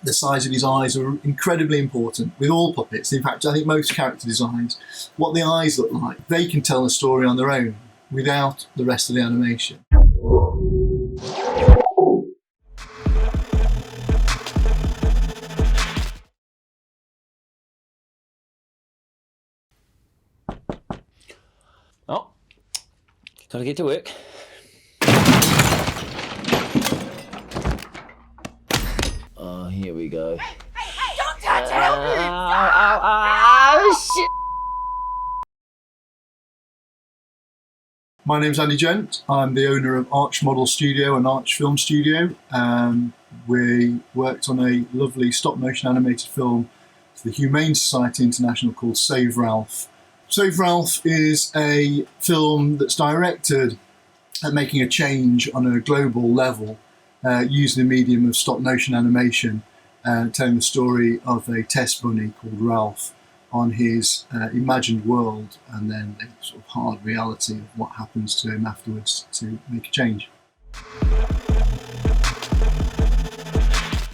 The size of his eyes are incredibly important with all puppets. In fact, I think most character designs, what the eyes look like, they can tell a story on their own without the rest of the animation. Oh, gotta get to work. Oh, here we go. Hey, don't touch it! Oh, shit! My name's Andy Gent. I'm the owner of Arch Model Studio and Arch Film Studio. We worked on a lovely stop-motion animated film for the Humane Society International called Save Ralph. Save Ralph is a film that's directed at making a change on a global level using the medium of stop-motion animation, telling the story of a test bunny called Ralph on his imagined world, and then the sort of hard reality of what happens to him afterwards to make a change.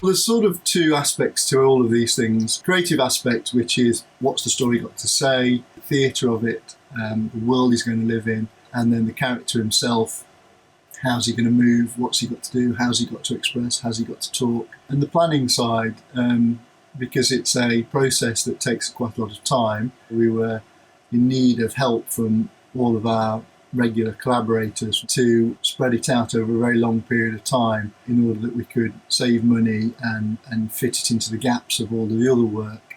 Well, there's sort of two aspects to all of these things. Creative aspect, which is what's the story got to say, theatre of it, the world he's going to live in, and then the character himself. How's he going to move? What's he got to do? How's he got to express? How's he got to talk? And the planning side, because it's a process that takes quite a lot of time, we were in need of help from all of our regular collaborators to spread it out over a very long period of time in order that we could save money and fit it into the gaps of all of the other work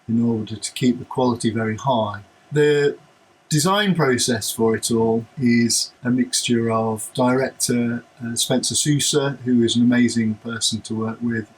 in order to keep the quality very high. The design process for it all is a mixture of director Spencer Sousa, who is an amazing person to work with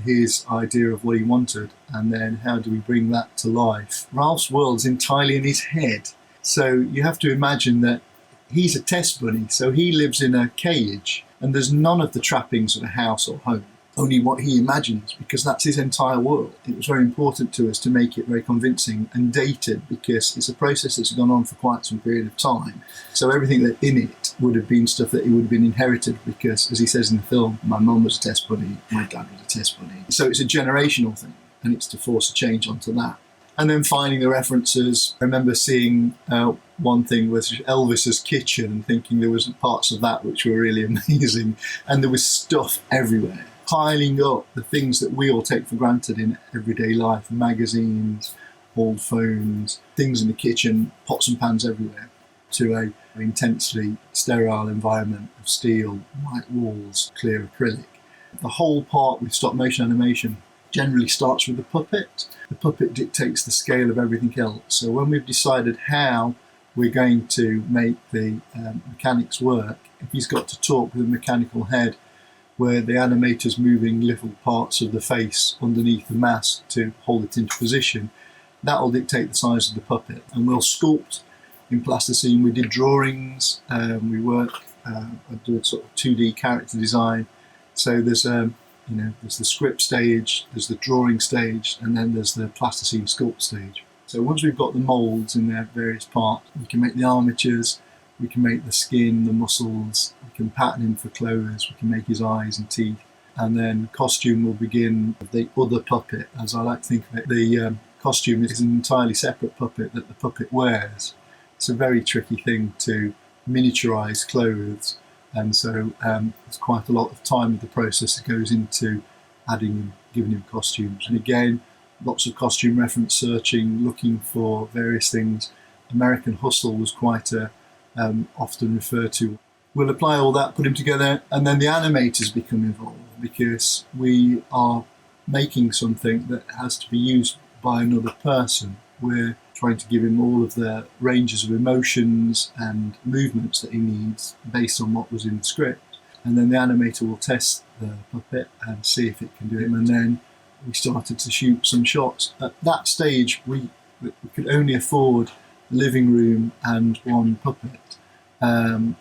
his idea of what he wanted, and then how do we bring that to life. Ralph's world's entirely in his head, so you have to imagine that he's a test bunny, so he lives in a cage and there's none of the trappings of a house or home, only what he imagines, because that's his entire world. It was very important to us to make it very convincing and dated, because it's a process that's gone on for quite some period of time. So everything that in it would have been stuff that it would have been inherited, because, as he says in the film, my mum was a test bunny, my dad was a test bunny. So it's a generational thing, and it's to force a change onto that. And then finding the references. I remember seeing one thing was Elvis's kitchen and thinking there was parts of that which were really amazing, and there was stuff everywhere, piling up the things that we all take for granted in everyday life: magazines, old phones, things in the kitchen, pots and pans everywhere, to a intensely sterile environment of steel, white walls, clear acrylic. The whole part with stop motion animation generally starts with the puppet. The puppet dictates the scale of everything else. So when we've decided how we're going to make the mechanics work, if he's got to talk with a mechanical head where the animator's moving little parts of the face underneath the mask to hold it into position, that will dictate the size of the puppet. And we'll sculpt in plasticine. We did drawings, we work, I do a sort of 2D character design. So there's there's the script stage, there's the drawing stage, and then there's the plasticine sculpt stage. So once we've got the moulds in their various parts, we can make the armatures, we can make the skin, the muscles, we can pattern him for clothes, we can make his eyes and teeth, and then costume will begin with the other puppet, as I like to think of it. The costume is an entirely separate puppet that the puppet wears. It's a very tricky thing to miniaturise clothes, and so there's quite a lot of time of the process that goes into adding and giving him costumes. And again, lots of costume reference searching, looking for various things. American Hustle was quite often referred to. We'll apply all that, put him together, and then the animators become involved, because we are making something that has to be used by another person. We're trying to give him all of the ranges of emotions and movements that he needs based on what was in the script. And then the animator will test the puppet and see if it can do it. And then we started to shoot some shots. At that stage, we could only afford the living room and one puppet. And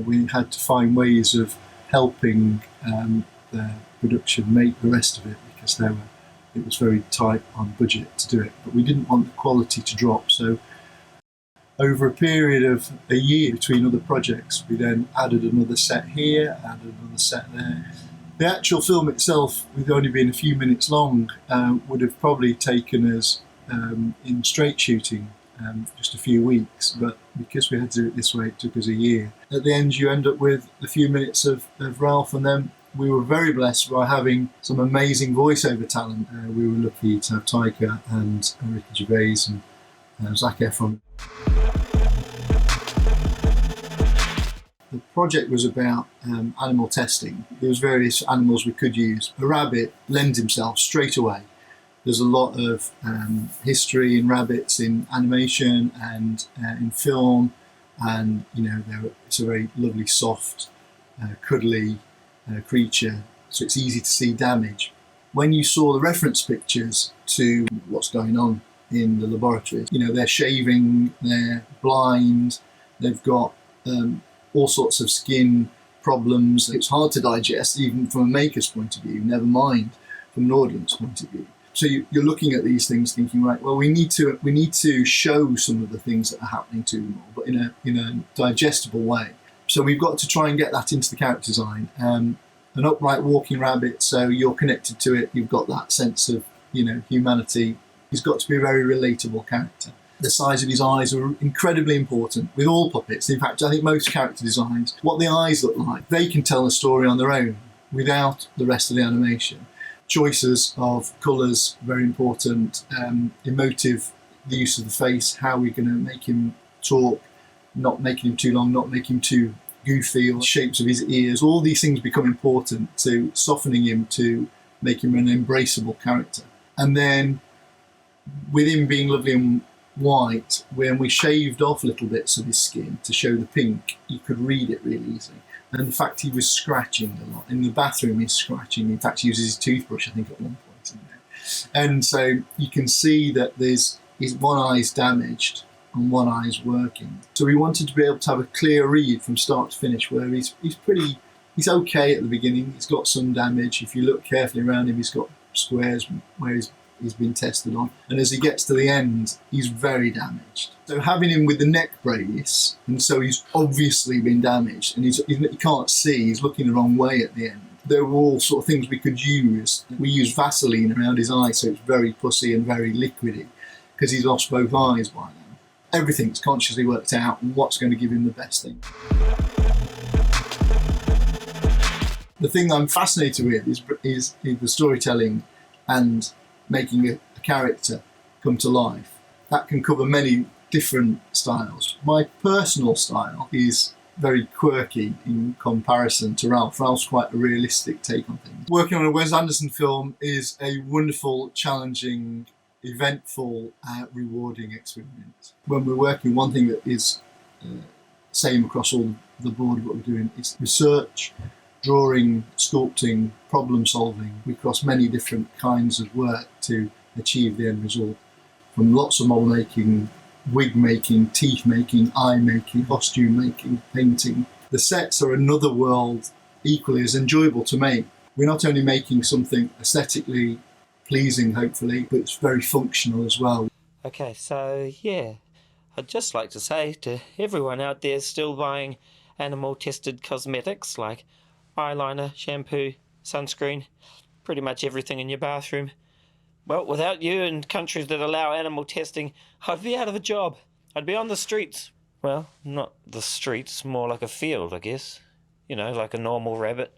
we had to find ways of helping the production make the rest of it, because it was very tight on budget to do it. But we didn't want the quality to drop. So over a period of a year between other projects, we then added another set here, added another set there, The actual film itself, with only being a few minutes long, would have probably taken us in straight shooting just a few weeks, but because we had to do it this way, it took us a year. At the end, you end up with a few minutes of Ralph, and then we were very blessed by having some amazing voiceover talent. We were lucky to have Taika and Ricky Gervais and Zac Efron. The project was about animal testing. There was various animals we could use. A rabbit lends himself straight away. There's a lot of history in rabbits in animation and in film, and it's a very lovely, soft, cuddly creature, so it's easy to see damage. When you saw the reference pictures to what's going on in the laboratories, they're shaving, they're blind, they've got all sorts of skin problems. It's hard to digest, even from a maker's point of view, never mind from an audience point of view. So you're looking at these things thinking, right, well, we need to show some of the things that are happening to them all, but in a digestible way. So we've got to try and get that into the character design. An upright walking rabbit, so you're connected to it, you've got that sense of humanity. He's got to be a very relatable character. The size of his eyes are incredibly important with all puppets. In fact, I think most character designs, what the eyes look like, they can tell a story on their own without the rest of the animation. Choices of colours, very important. Emotive, the use of the face, how we're going to make him talk, not making him too long, not making him too goofy, or shapes of his ears. All these things become important to softening him, to make him an embraceable character. And then with him being lovely and white, when we shaved off little bits of his skin to show the pink, you could read it really easily. And in fact, he was scratching a lot. In the bathroom, he's scratching. In fact, he uses his toothbrush, I think, at one point in there. And so you can see that his one eye's damaged and one eye's working. So we wanted to be able to have a clear read from start to finish, where he's okay at the beginning. He's got some damage. If you look carefully around him, he's got squares where he's been tested on, and as he gets to the end, he's very damaged. So having him with the neck brace, and so he's obviously been damaged, and he can't see, he's looking the wrong way at the end. There were all sort of things we could use. We used Vaseline around his eye, so it's very pussy and very liquidy, because he's lost both eyes by then. Everything's consciously worked out, and what's going to give him the best thing. The thing I'm fascinated with is the storytelling and making a character come to life. That can cover many different styles. My personal style is very quirky in comparison to Ralph. Ralph's quite a realistic take on things. Working on a Wes Anderson film is a wonderful, challenging, eventful, rewarding experience. When we're working, one thing that is same across all the board what we're doing is research, drawing, sculpting, problem solving. We cross many different kinds of work to achieve the end result. From lots of model making, wig making, teeth making, eye making, costume making, painting. The sets are another world equally as enjoyable to make. We're not only making something aesthetically pleasing, hopefully, but it's very functional as well. Okay, so yeah, I'd just like to say to everyone out there still buying animal-tested cosmetics like eyeliner, shampoo, sunscreen, pretty much everything in your bathroom. Well, without you and countries that allow animal testing, I'd be out of a job. I'd be on the streets. Well, not the streets, more like a field, I guess. Like a normal rabbit.